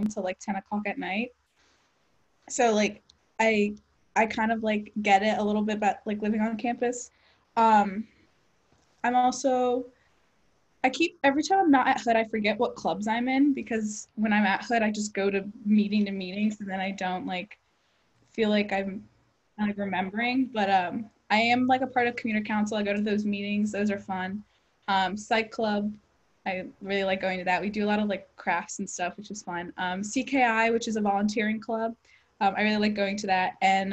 until like 10 o'clock at night. So like I I kind of like get it a little bit about like living on campus. Um, I'm also I keep every time I'm not at Hood, I forget what clubs I'm in because when I'm at Hood, I just go to meetings, and then I don't like feel like I'm like remembering. But I am like a part of community council. I go to those meetings; those are fun. Psych club, I really like going to that. We do a lot of like crafts and stuff, which is fun. CKI, which is a volunteering club, I really like going to that. And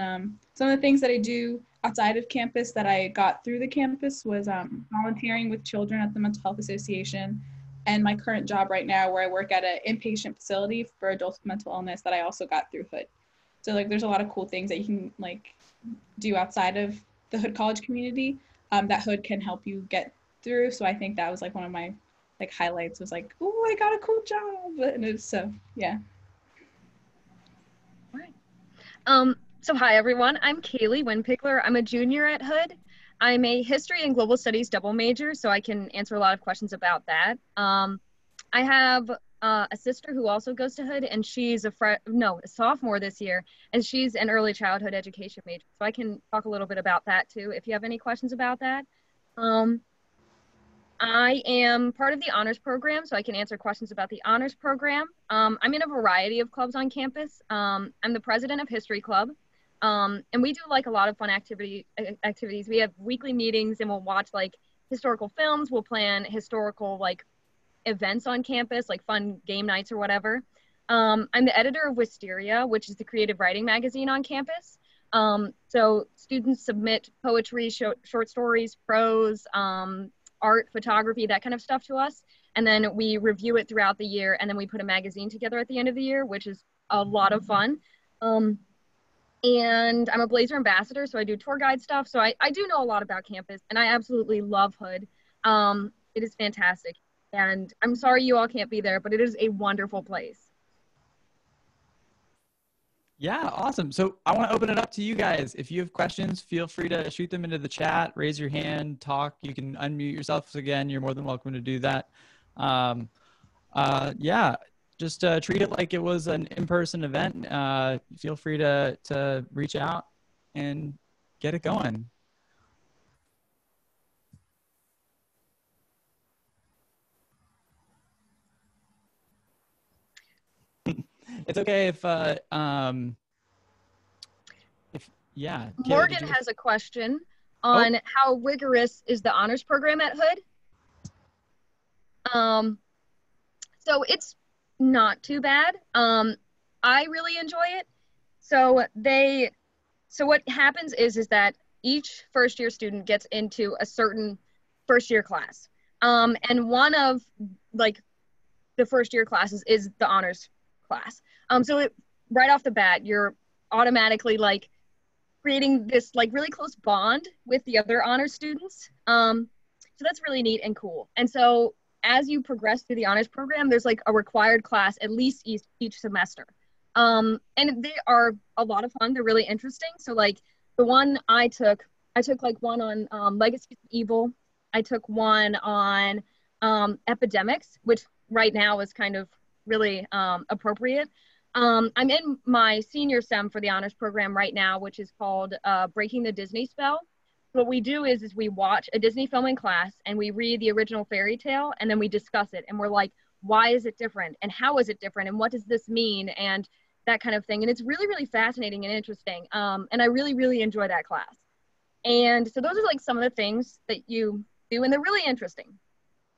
some of the things that I do outside of campus that I got through the campus was volunteering with children at the Mental Health Association, and my current job right now where I work at an inpatient facility for adults with mental illness that I also got through Hood. So like there's a lot of cool things that you can like do outside of the Hood College community that Hood can help you get through. So I think that was like one of my like highlights was like, oh, I got a cool job. And it's so yeah. All right. So hi everyone, I'm Kaylee Winpickler. I'm a junior at Hood. I'm a history and global studies double major, so I can answer a lot of questions about that. I have a sister who also goes to Hood, and she's a sophomore this year, and she's an early childhood education major. So I can talk a little bit about that too, if you have any questions about that. I am part of the honors program, so I can answer questions about the honors program. I'm in a variety of clubs on campus. I'm the president of History Club, and we do like a lot of fun activities. We have weekly meetings, and we'll watch like historical films. We'll plan historical like events on campus, like fun game nights or whatever. I'm the editor of Wisteria, which is the creative writing magazine on campus. So students submit poetry, short stories, prose, art, photography, that kind of stuff to us. And then we review it throughout the year, and then we put a magazine together at the end of the year, which is a lot of fun. And I'm a Blazer ambassador, so I do tour guide stuff. So I do know a lot about campus, and I absolutely love Hood. It is fantastic. And I'm sorry you all can't be there, but it is a wonderful place. Yeah, awesome. So I want to open it up to you guys. If you have questions, feel free to shoot them into the chat, raise your hand, talk. You can unmute yourselves again. You're more than welcome to do that. Yeah, just treat it like it was an in-person event. Feel free to reach out and get it going. It's okay if yeah. Morgan has a question on how rigorous is the honors program at Hood. So it's not too bad. I really enjoy it. So what happens is that each first year student gets into a certain first year class. And one of like the first year classes is the honors class. Right off the bat, you're automatically like creating this like really close bond with the other honors students. So that's really neat and cool. And so as you progress through the honors program, there's like a required class at least each semester. And they are a lot of fun. They're really interesting. So like the one I took like one on Legacies of Evil. I took one on epidemics, which right now is kind of really appropriate. I'm in my senior sem for the honors program right now, which is called Breaking the Disney Spell. What we do is we watch a Disney film in class, and we read the original fairy tale, and then we discuss it, and we're like, why is it different, and how is it different, and what does this mean, and that kind of thing. And it's really, really fascinating and interesting, and I really, really enjoy that class. And so those are like some of the things that you do, and they're really interesting.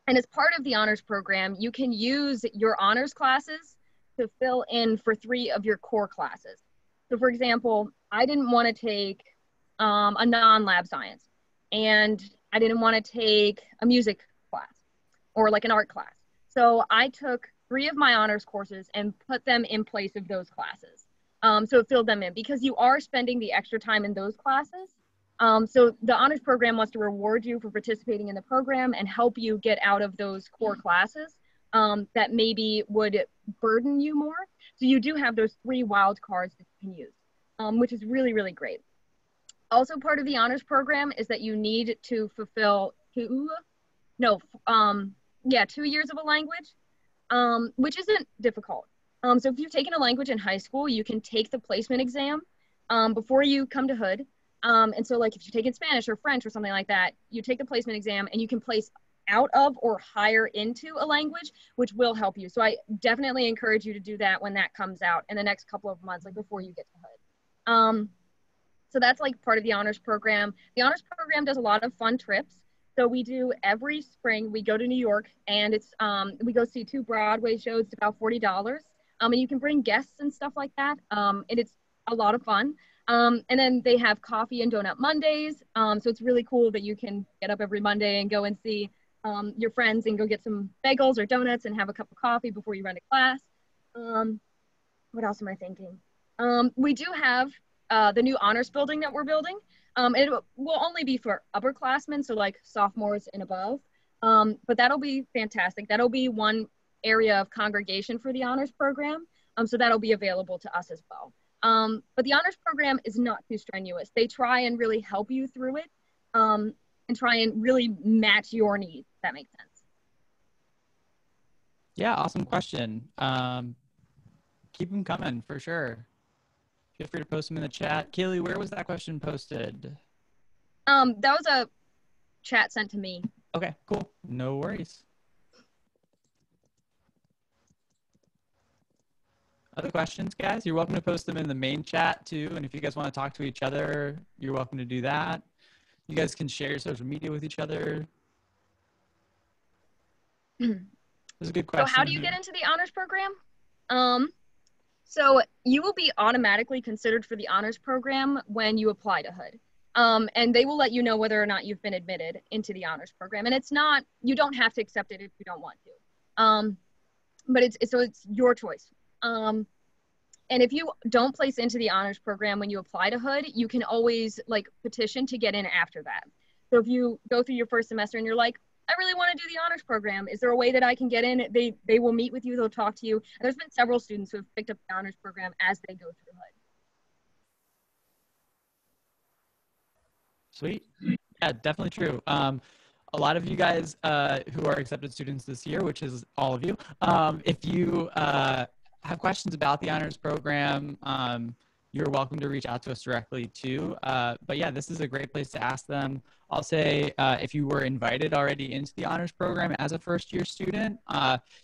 And as part of the honors program, you can use your honors classes to fill in for 3 of your core classes. So for example, I didn't want to take a non-lab science, and I didn't want to take a music class or like an art class. So I took 3 of my honors courses and put them in place of those classes. So it filled them in because you are spending the extra time in those classes. So the honors program wants to reward you for participating in the program and help you get out of those core classes that maybe would burden you more. So you do have those 3 wild cards that you can use, which is really, really great. Also part of the honors program is that you need to fulfill 2 years of a language, which isn't difficult. So if you've taken a language in high school, you can take the placement exam before you come to Hood. And so like if you're taking Spanish or French or something like that, you take the placement exam and you can place out of or higher into a language, which will help you. So I definitely encourage you to do that when that comes out in the next couple of months, like before you get to Hood. So that's like part of the honors program. The honors program does a lot of fun trips. So we do every spring, we go to New York, and it's we go see 2 Broadway shows. It's about $40. And you can bring guests and stuff like that. And it's a lot of fun. And then they have coffee and donut Mondays. So it's really cool that you can get up every Monday and go and see your friends and go get some bagels or donuts and have a cup of coffee before you run to class. What else am I thinking? We do have the new honors building that we're building. It will only be for upperclassmen, so like sophomores and above. But that'll be fantastic. That'll be one area of congregation for the honors program. So that'll be available to us as well. But the honors program is not too strenuous. They try and really help you through it and try and really match your needs, if that makes sense. Yeah, awesome question. Keep them coming for sure. Feel free to post them in the chat. Kaylee, where was that question posted? That was a chat sent to me. Okay, cool. No worries. Other questions, guys? You're welcome to post them in the main chat too. And if you guys want to talk to each other, you're welcome to do that. You guys can share your social media with each other. This is a good question. So how do you get into the honors program? So you will be automatically considered for the honors program when you apply to Hood. And they will let you know whether or not you've been admitted into the honors program. And it's not, you don't have to accept it if you don't want to. But it's your choice. And if you don't place into the honors program when you apply to Hood, you can always like petition to get in after that. So if you go through your first semester and you're like, I really want to do the honors program, is there a way that I can get in? They will meet with you, they'll talk to you. And there's been several students who have picked up the honors program as they go through Hood. Sweet. Yeah, definitely true. A lot of you guys who are accepted students this year, which is all of you, if you have questions about the honors program, you're welcome to reach out to us directly too. But yeah, this is a great place to ask them. I'll say if you were invited already into the honors program as a first-year student,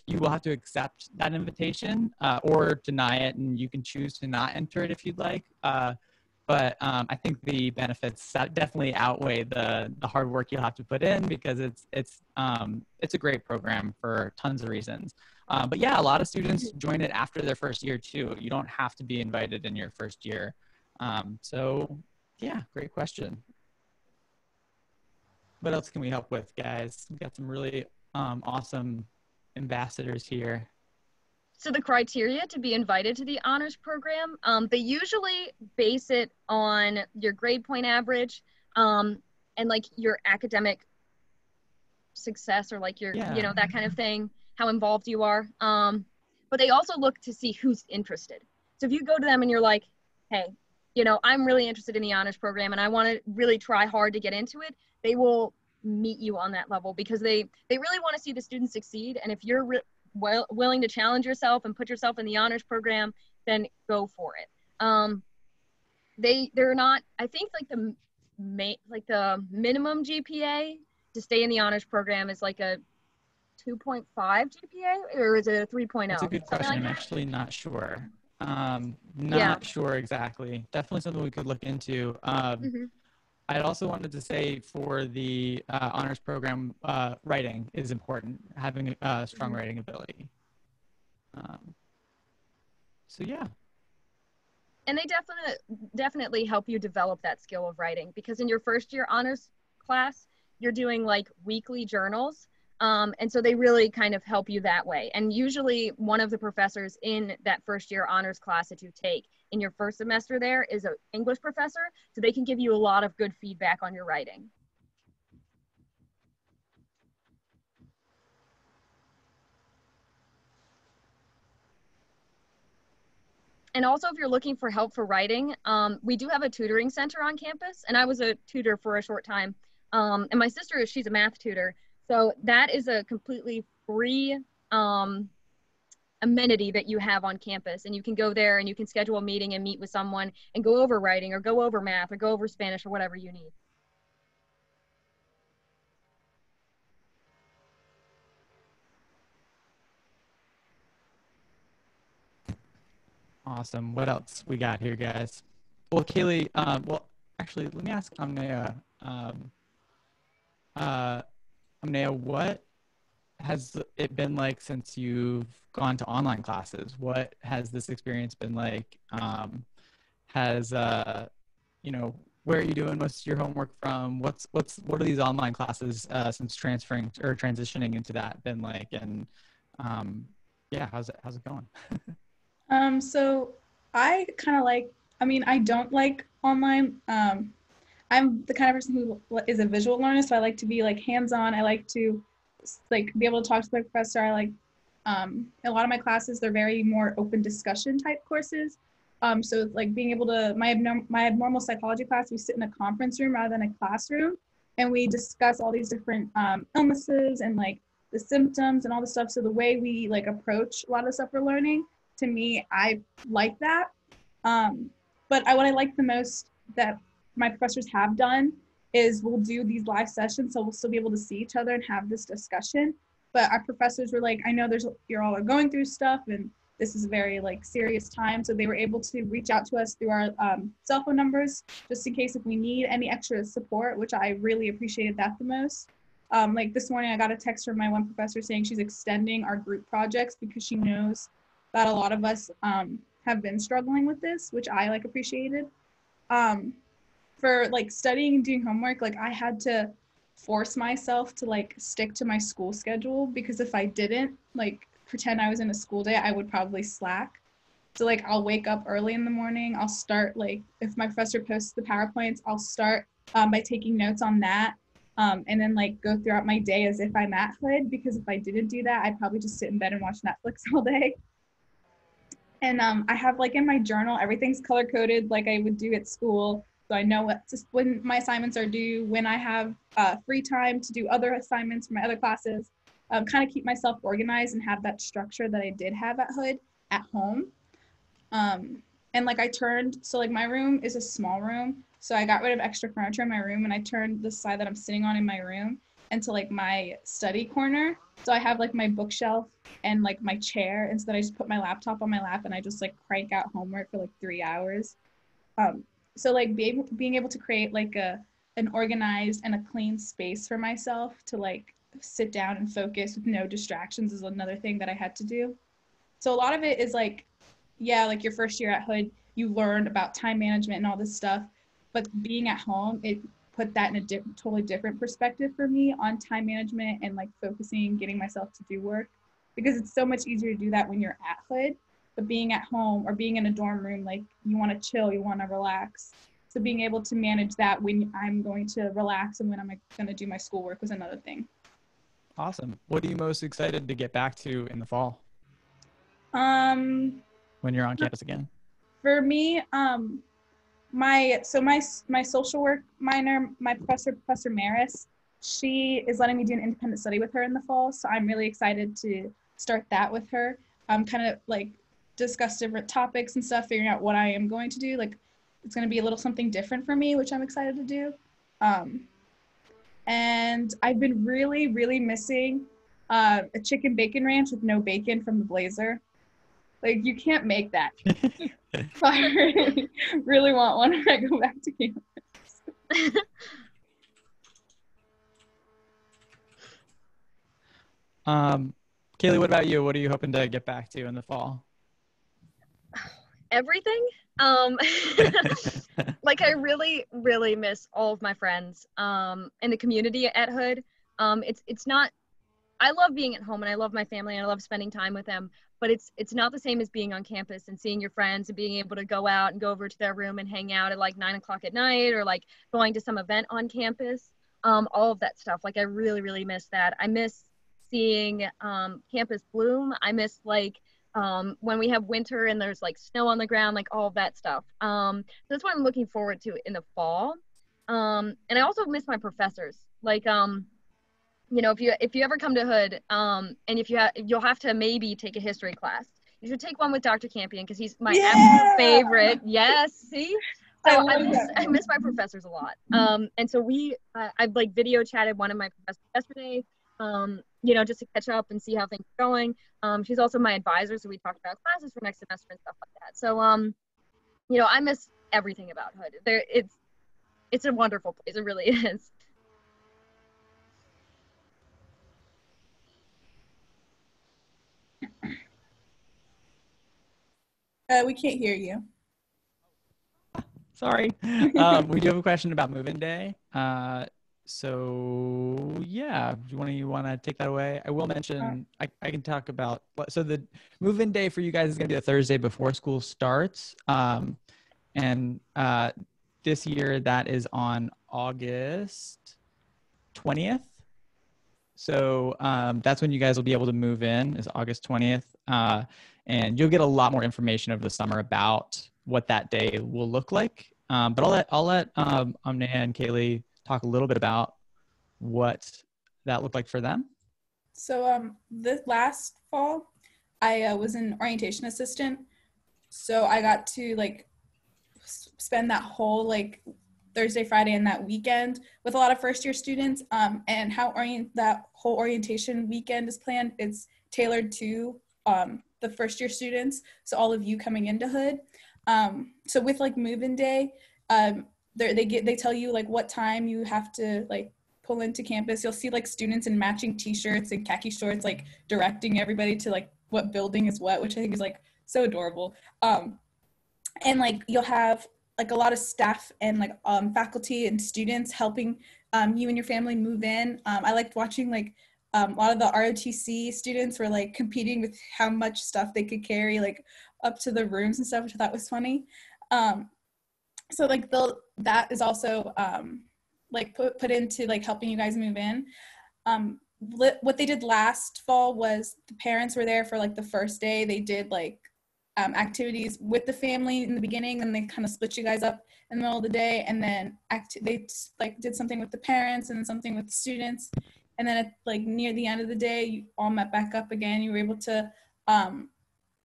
you will have to accept that invitation or deny it, and you can choose to not enter it if you'd like. But I think the benefits definitely outweigh the hard work you'll have to put in, because it's a great program for tons of reasons. But yeah, a lot of students join it after their first year too. You don't have to be invited in your first year. So yeah, great question. What else can we help with, guys? We've got some really awesome ambassadors here. So the criteria to be invited to the honors program, they usually base it on your grade point average and like your academic success, or like your, you know, that kind of thing, how involved you are. But they also look to see who's interested. So if you go to them and you're like, hey, you know, I'm really interested in the honors program and I want to really try hard to get into it, they will meet you on that level, because they really want to see the students succeed. And if you're willing to challenge yourself and put yourself in the honors program, then go for it. They're not, I think like the minimum GPA to stay in the honors program is like a 2.5 GPA, or is it a 3.0? That's a good question. I'm actually not sure. Not sure exactly. Definitely something we could look into. I also wanted to say for the honors program, writing is important, having a strong writing ability. So yeah. And they definitely help you develop that skill of writing, because in your first year honors class, you're doing like weekly journals. And so they really kind of help you that way. And usually one of the professors in that first year honors class that you take in your first semester there is an English professor. So they can give you a lot of good feedback on your writing. And also, if you're looking for help for writing, we do have a tutoring center on campus. And I was a tutor for a short time. And my sister, she's a math tutor. So that is a completely free amenity that you have on campus, and you can go there and you can schedule a meeting and meet with someone and go over writing or go over math or go over Spanish or whatever you need. Awesome. What else we got here, guys? Well, Kaylee, well, actually, let me ask Amnea. Uh, Amnea, what has it been like since you've gone to online classes? What has this experience been like? Has you know, where are you doing most of your homework from? What are these online classes since transferring or transitioning into that been like? And yeah, how's it going? So I kind of like, I mean, I don't like online. I'm the kind of person who is a visual learner, so I like to be like hands-on. I like to like be able to talk to my professor. I like a lot of my classes, they're very more open discussion type courses. So like being able to, my abnormal psychology class, we sit in a conference room rather than a classroom, and we discuss all these different illnesses and like the symptoms and all the stuff. So the way we like approach a lot of the stuff we're learning, to me, I like that. But what I like the most that my professors have done is we'll do these live sessions, so we'll still be able to see each other and have this discussion. But our professors were like, I know you're all going through stuff, and this is a very like serious time. So they were able to reach out to us through our cell phone numbers, just in case if we need any extra support, which I really appreciated that the most. Like this morning, I got a text from my one professor saying she's extending our group projects because she knows that a lot of us have been struggling with this, which I like appreciated. For like studying and doing homework, like I had to force myself to like stick to my school schedule, because if I didn't like pretend I was in a school day, I would probably slack. So like I'll wake up early in the morning. I'll start like, if my professor posts the PowerPoints, I'll start by taking notes on that. And then like go throughout my day as if I'm at Hood, because if I didn't do that, I'd probably just sit in bed and watch Netflix all day. And I have like in my journal, everything's color coded like I would do at school. So I know when my assignments are due, when I have free time to do other assignments for my other classes, kind of keep myself organized and have that structure that I did have at Hood at home. And like so like my room is a small room. So I got rid of extra furniture in my room, and I turned the side that I'm sitting on in my room into like my study corner. So I have like my bookshelf and like my chair, and so then I just put my laptop on my lap and I just like crank out homework for like 3 hours. So like being able to create like an organized and a clean space for myself to like sit down and focus with no distractions is another thing that I had to do. So a lot of it is like, yeah, like your first year at Hood, you learned about time management and all this stuff, but being at home, it put that in a totally different perspective for me on time management and like focusing, getting myself to do work, because it's so much easier to do that when you're at Hood. But being at home or being in a dorm room, like you want to chill, you want to relax. So being able to manage that when I'm going to relax and when I'm going to do my schoolwork was another thing. Awesome. What are you most excited to get back to in the fall Um, when you're on campus again? For me, my social work minor, my Professor Maris, she is letting me do an independent study with her in the fall. So I'm really excited to start that with her. Kind of like discuss different topics and stuff, figuring out what I am going to do. Like it's going to be a little something different for me, which I'm excited to do. And I've been really, really missing a chicken bacon ranch with no bacon from the Blazer. Like you can't make that. So I really, really want one when I go back to campus. Kaylee, what about you? What are you hoping to get back to in the fall? Everything. Like I really, really miss all of my friends and the community at Hood. It's not, I love being at home and I love my family and I love spending time with them, but it's not the same as being on campus and seeing your friends and being able to go out and go over to their room and hang out at like 9 o'clock at night, or like going to some event on campus. All of that stuff. Like I really, really miss that. I miss seeing campus bloom. I miss like when we have winter and there's like snow on the ground, like all of that stuff. So that's what I'm looking forward to in the fall. And I also miss my professors. Like you know, if you ever come to Hood, and if you'll have to maybe take a history class. You should take one with Dr. Campion because he's my absolute favorite. Yes, see? So I miss my professors a lot. And so I've like video chatted one of my professors yesterday, you know, just to catch up and see how things are going. She's also my advisor, so we talked about classes for next semester and stuff like that. So you know, I miss everything about Hood. It's a wonderful place. It really is. We can't hear you. Sorry. We do have a question about move-in day. So yeah, do you want to take that away? I will mention, I can talk about, so the move-in day for you guys is going to be the Thursday before school starts. And this year that is on August 20th. So that's when you guys will be able to move in, is August 20th. And you'll get a lot more information over the summer about what that day will look like. But I'll let Amnea and Kaylee talk a little bit about what that looked like for them. So this last fall, I was an orientation assistant. So I got to like spend that whole like Thursday, Friday, and that weekend with a lot of first year students. And how that whole orientation weekend is planned, it's tailored to the first year students. So all of you coming into Hood. So with like move-in day, they tell you like what time you have to like pull into campus. You'll see like students in matching t-shirts and khaki shorts, like directing everybody to like what building is what, which I think is like so adorable. And like you'll have like a lot of staff and like faculty and students helping you and your family move in. I liked watching like a lot of the ROTC students were like competing with how much stuff they could carry like up to the rooms and stuff, which I thought was funny. So like that is also like put into like helping you guys move in. What they did last fall was the parents were there for like the first day. They did like activities with the family in the beginning, and they kind of split you guys up in the middle of the day, and then they like did something with the parents and something with the students, and then at like near the end of the day you all met back up again. You were able to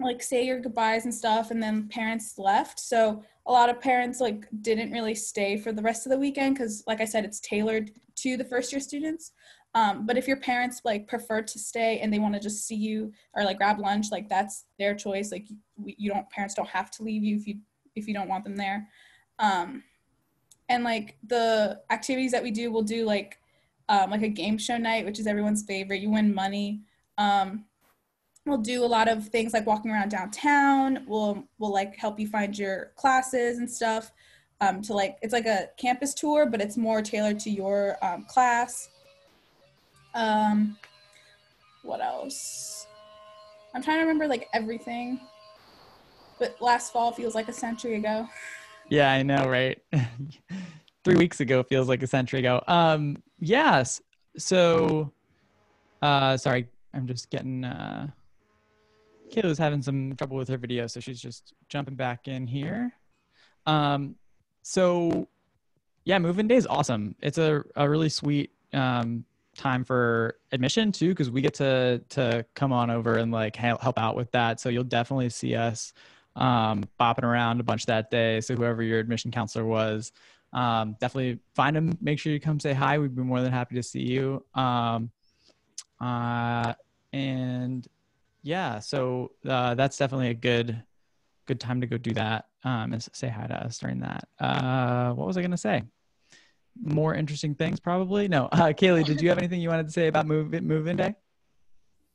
like say your goodbyes and stuff, and then parents left. So a lot of parents like didn't really stay for the rest of the weekend because like I said, it's tailored to the first year students. But if your parents like prefer to stay and they want to just see you or like grab lunch, like that's their choice. Like parents don't have to leave you if you don't want them there. And like the activities that we do, we'll do like a game show night, which is everyone's favorite. You win money. We'll do a lot of things like walking around downtown. We'll like help you find your classes and stuff. To like it's like a campus tour, but it's more tailored to your class. What else? I'm trying to remember like everything, but last fall feels like a century ago. Yeah, I know, right? 3 weeks ago feels like a century ago. Yes. So, sorry, I'm just getting, Kayla's having some trouble with her video, so she's just jumping back in here. So yeah, move-in day is awesome. It's a really sweet, time for admission too, because we get to come on over and like help out with that. So you'll definitely see us bopping around a bunch that day. So whoever your admission counselor was, definitely find him, make sure you come say hi. We'd be more than happy to see you. And yeah, so that's definitely a good time to go do that and say hi to us during that. What was I gonna say? More interesting things probably. No, Kaylee, did you have anything you wanted to say about move-in day?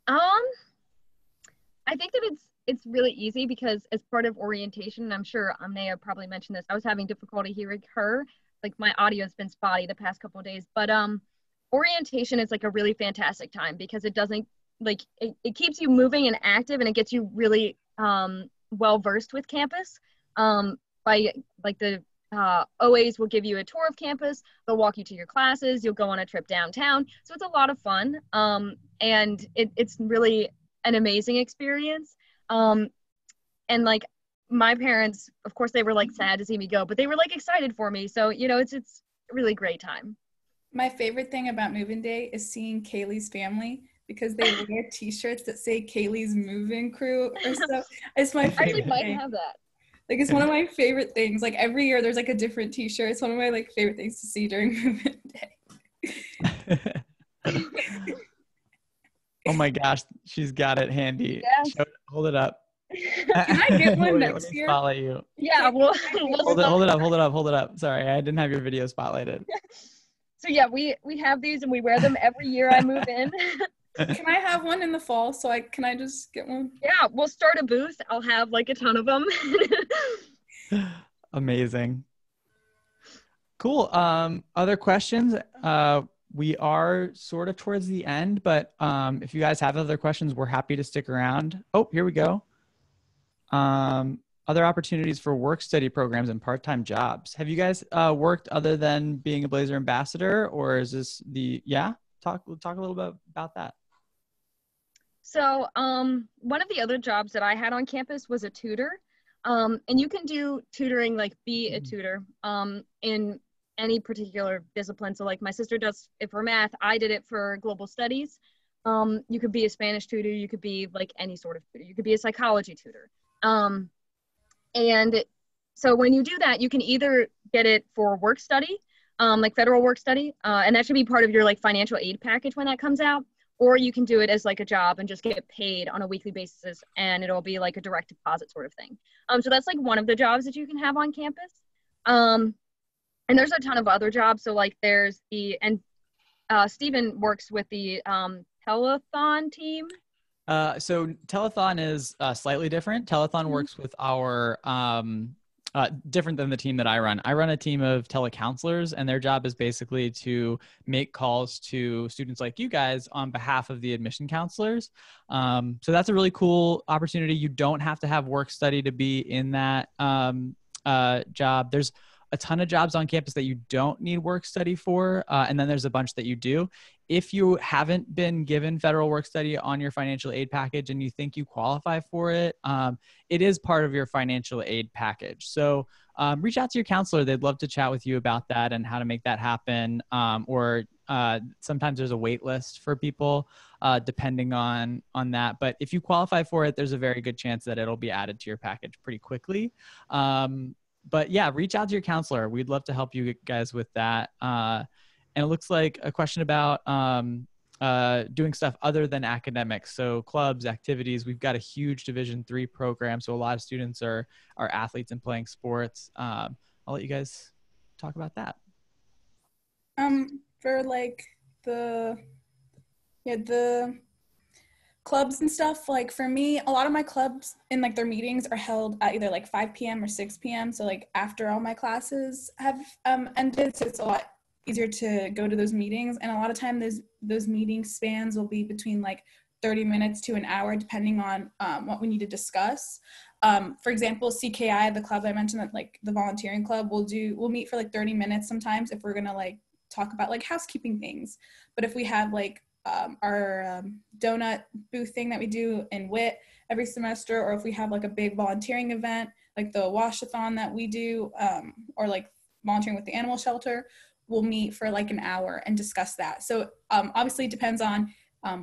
I think that it's really easy because as part of orientation, and I'm sure Amnea probably mentioned this, I was having difficulty hearing her. Like my audio has been spotty the past couple of days, but orientation is like a really fantastic time because it doesn't like it keeps you moving and active, and it gets you really well versed with campus. By like the OAs will give you a tour of campus. They'll walk you to your classes. You'll go on a trip downtown. So it's a lot of fun. And it's really an amazing experience. And like my parents, of course, they were like sad to see me go, but they were like excited for me. So, you know, it's a really great time. My favorite thing about moving day is seeing Kaylee's family because they wear t-shirts that say Kaylee's moving crew or stuff. It's my I actually favorite might thing. have that. Like it's one of my favorite things. Like every year there's like a different t-shirt. It's one of my like favorite things to see during movement day. Oh my gosh, she's got it handy. Yes. Hold it up. Can I get one Wait, let next me year? spotlight you. Yeah, we'll Hold it, hold it up, hold it up, hold it up. Sorry, I didn't have your video spotlighted. So yeah, we have these and we wear them every year I move in. Can I have one in the fall? So can I just get one? Yeah, we'll start a booth. I'll have like a ton of them. Amazing. Cool. Other questions? We are sort of towards the end, but if you guys have other questions, we're happy to stick around. Oh, here we go. Other opportunities for work study programs and part-time jobs. Have you guys worked other than being a Blazer ambassador, or is this yeah? Talk a little bit about that. So one of the other jobs that I had on campus was a tutor. And you can do tutoring, like be a tutor in any particular discipline. So like my sister does it for math, I did it for global studies. You could be a Spanish tutor, you could be like any sort of tutor, you could be a psychology tutor. And so when you do that, you can either get it for work study, like federal work study, and that should be part of your like financial aid package when that comes out, or you can do it as like a job and just get paid on a weekly basis, and it'll be like a direct deposit sort of thing. So that's like one of the jobs that you can have on campus. And there's a ton of other jobs. So like there's Stephen works with the telethon team. So telethon is slightly different. Telethon works with our different than the team that I run. I run a team of telecounselors, and their job is basically to make calls to students like you guys on behalf of the admission counselors. So that's a really cool opportunity. You don't have to have work study to be in that job. There's a ton of jobs on campus that you don't need work study for, and then there's a bunch that you do. If you haven't been given federal work study on your financial aid package and you think you qualify for it, it is part of your financial aid package. So reach out to your counselor. They'd love to chat with you about that and how to make that happen. Or sometimes there's a wait list for people depending on that. But if you qualify for it, there's a very good chance that it'll be added to your package pretty quickly. But yeah, reach out to your counselor. We'd love to help you guys with that. And it looks like a question about doing stuff other than academics. So clubs, activities. We've got a huge Division III program. So a lot of students are athletes and playing sports. I'll let you guys talk about that. For like the clubs and stuff, like for me, a lot of my clubs in like their meetings are held at either like 5 p.m. or 6 p.m. So like after all my classes have ended, so it's a lot easier to go to those meetings. And a lot of time those meeting spans will be between like 30 minutes to an hour, depending on what we need to discuss. For example, CKI, the club I mentioned, that like the volunteering club, we'll meet for like 30 minutes sometimes if we're gonna like talk about like housekeeping things. But if we have like our donut booth thing that we do in WIT every semester, or if we have like a big volunteering event like the wash-a-thon that we do, or like volunteering with the animal shelter, we'll meet for like an hour and discuss that. So obviously it depends on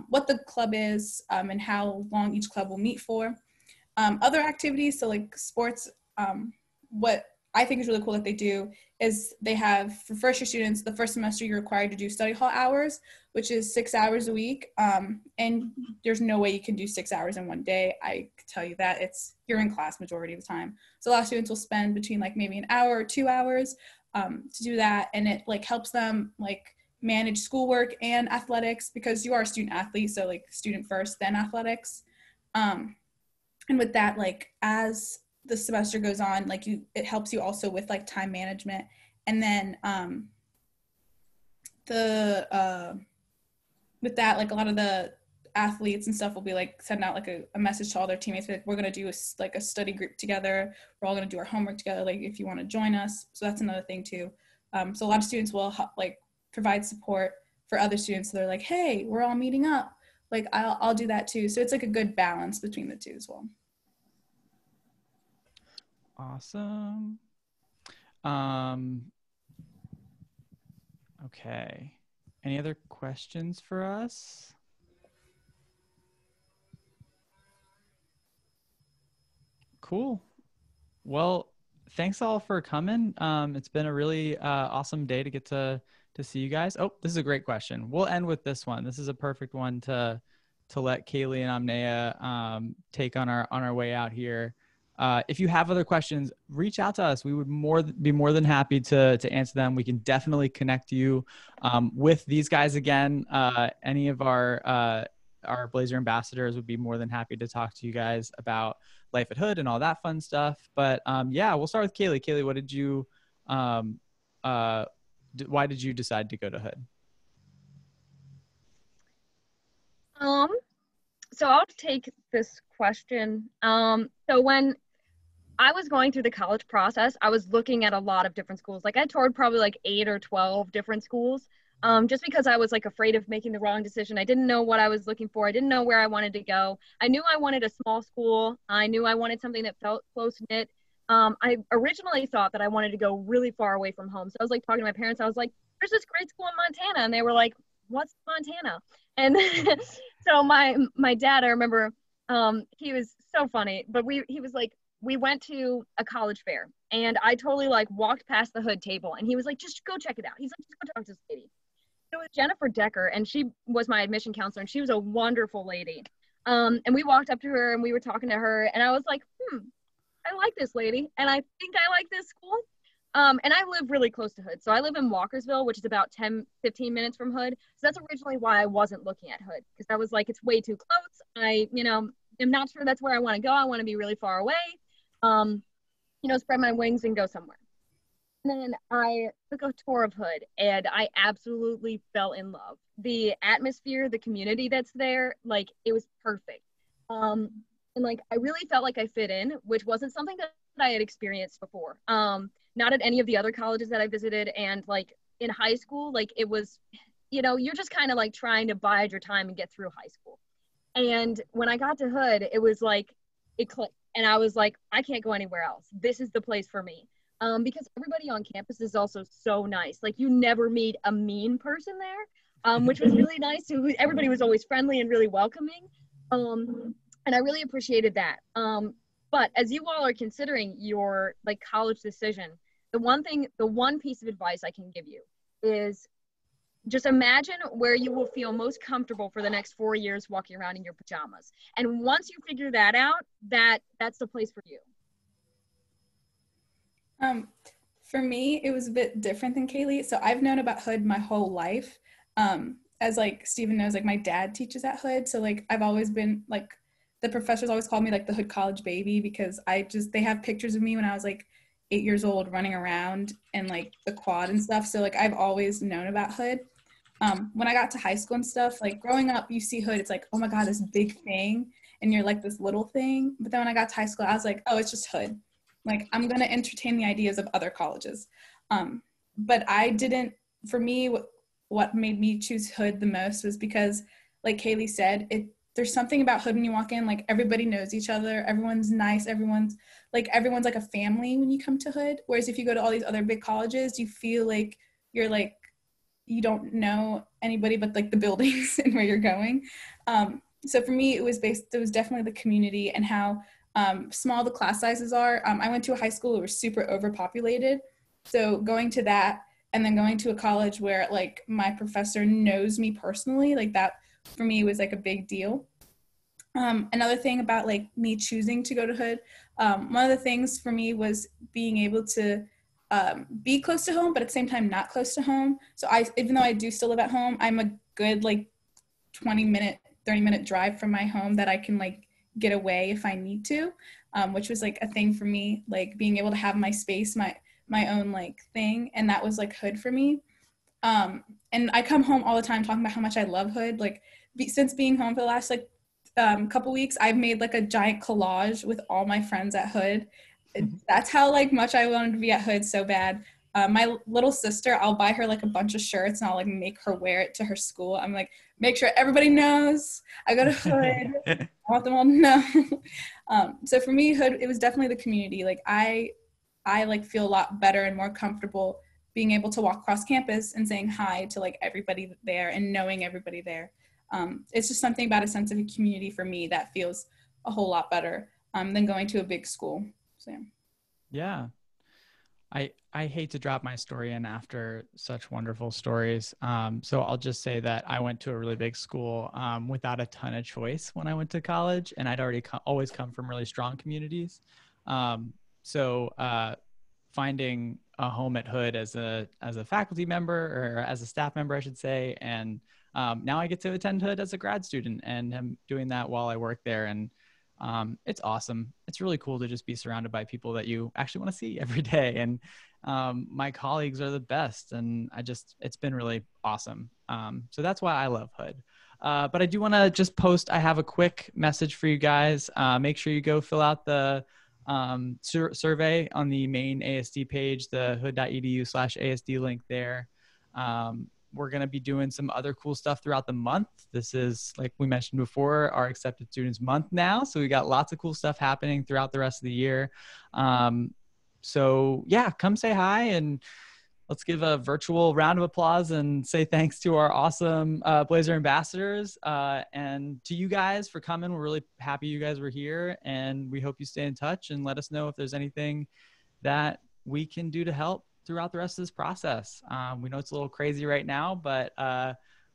what the club is and how long each club will meet for. Other activities, so like sports, what I think is really cool that they do is they have, for first year students, the first semester you're required to do study hall hours, which is 6 hours a week. And there's no way you can do 6 hours in one day. I can tell you that. You're in class majority of the time. So a lot of students will spend between like maybe an hour or 2 hours to do that. And it like helps them like manage schoolwork and athletics, because you are a student athlete. So like student first, then athletics. And with that, like as the semester goes on, like it helps you also with like time management. And then with that, like a lot of the athletes and stuff will be like send out like a message to all their teammates, like we're going to do a study group together, we're all going to do our homework together, like if you want to join us. So that's another thing too. So a lot of students will like provide support for other students. So they're like, hey, we're all meeting up, like I'll do that too. So it's like a good balance between the two as well. Awesome. Okay. Any other questions for us? Cool. Well, thanks all for coming. It's been a really awesome day to get to see you guys. Oh, this is a great question. We'll end with this one. This is a perfect one to let Kaylee and Amnea take on our way out here. If you have other questions, reach out to us. We would be more than happy to answer them. We can definitely connect you with these guys again. Any of our Blazer ambassadors would be more than happy to talk to you guys about life at Hood and all that fun stuff. But yeah, we'll start with Kaylee. Kaylee, what did you, why did you decide to go to Hood? So I'll take this question. So when I was going through the college process, I was looking at a lot of different schools. Like I toured probably like 8 or 12 different schools, just because I was like afraid of making the wrong decision. I didn't know what I was looking for. I didn't know where I wanted to go. I knew I wanted a small school. I knew I wanted something that felt close knit. I originally thought that I wanted to go really far away from home. So I was like talking to my parents. I was like, there's this great school in Montana. And they were like, what's Montana? And so my dad, I remember, he was so funny, but he was like, we went to a college fair and I totally like walked past the Hood table and he was like, just go check it out. He's like, just go talk to this lady. It was Jennifer Decker and she was my admission counselor and she was a wonderful lady. And we walked up to her and we were talking to her and I was like, I like this lady and I think I like this school. And I live really close to Hood. So I live in Walkersville, which is about 10-15 minutes from Hood. So that's originally why I wasn't looking at Hood because I was like, it's way too close. I, am not sure that's where I want to go. I want to be really far away. Spread my wings and go somewhere. And then I took a tour of Hood and I absolutely fell in love. The atmosphere, the community that's there, like it was perfect. And like I really felt like I fit in, which wasn't something that I had experienced before. Not at any of the other colleges that I visited. And like in high school, like it was, you're just kind of like trying to bide your time and get through high school. And when I got to Hood, it was like, it clicked. And I was like, I can't go anywhere else. This is the place for me. Because everybody on campus is also so nice. Like you never meet a mean person there, which was really nice. Everybody was always friendly and really welcoming. And I really appreciated that. But as you all are considering your like college decision, the one piece of advice I can give you is just imagine where you will feel most comfortable for the next 4 years walking around in your pajamas. And once you figure that out, that's the place for you. For me, it was a bit different than Kaylee. So I've known about Hood my whole life. As like Steven knows, like my dad teaches at Hood. So like I've always been like, the professors always call me like the Hood College baby because they have pictures of me when I was like 8 years old running around and like the quad and stuff. So like I've always known about Hood. When I got to high school and stuff, like growing up, you see Hood, it's like, oh my God, this big thing. And you're like this little thing. But then when I got to high school, I was like, oh, it's just Hood. Like, I'm going to entertain the ideas of other colleges. But I didn't, for me, what made me choose Hood the most was because, like Kaylee said, there's something about Hood when you walk in, like everybody knows each other. Everyone's nice. Everyone's like a family when you come to Hood. Whereas if you go to all these other big colleges, you feel like you're like, you don't know anybody but like the buildings and where you're going. So for me, it was definitely the community and how small the class sizes are. I went to a high school that was super overpopulated. So going to that and then going to a college where like my professor knows me personally, like that for me was like a big deal. Another thing about like me choosing to go to Hood, one of the things for me was being able to be close to home, but at the same time not close to home. So even though I do still live at home, I'm a good like 20-minute, 30-minute drive from my home that I can like get away if I need to, which was like a thing for me, like being able to have my space, my own like thing. And that was like Hood for me. And I come home all the time talking about how much I love Hood. Like since being home for the last like couple weeks, I've made like a giant collage with all my friends at Hood. That's how like much I wanted to be at Hood so bad. My little sister, I'll buy her like a bunch of shirts and I'll like make her wear it to her school. I'm like, make sure everybody knows I go to Hood. I want them all to know. So for me, Hood, it was definitely the community. Like I like feel a lot better and more comfortable being able to walk across campus and saying hi to like everybody there and knowing everybody there. It's just something about a sense of a community for me that feels a whole lot better than going to a big school. So yeah. Yeah. I hate to drop my story in after such wonderful stories. So I'll just say that I went to a really big school without a ton of choice when I went to college, and I'd already always come from really strong communities. So finding a home at Hood as a faculty member, or as a staff member, I should say, and now I get to attend Hood as a grad student, and I'm doing that while I work there. And it's awesome. It's really cool to just be surrounded by people that you actually want to see every day. And my colleagues are the best. And it's been really awesome. So that's why I love Hood. But I do want to just post, I have a quick message for you guys. Make sure you go fill out the survey on the main ASD page, the hood.edu/ASD link there. We're going to be doing some other cool stuff throughout the month. This is, like we mentioned before, our Accepted Students Month now. So we got lots of cool stuff happening throughout the rest of the year. So yeah, come say hi, and let's give a virtual round of applause and say thanks to our awesome Blazer ambassadors and to you guys for coming. We're really happy you guys were here, and we hope you stay in touch and let us know if there's anything that we can do to help throughout the rest of this process. We know it's a little crazy right now, but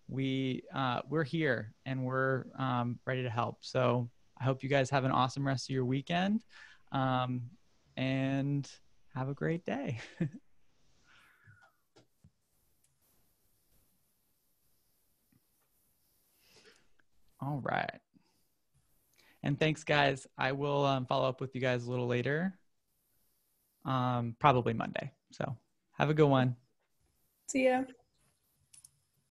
we're here and we're ready to help. So I hope you guys have an awesome rest of your weekend and have a great day. All right. And thanks, guys. I will follow up with you guys a little later, probably Monday. So have a good one. See ya.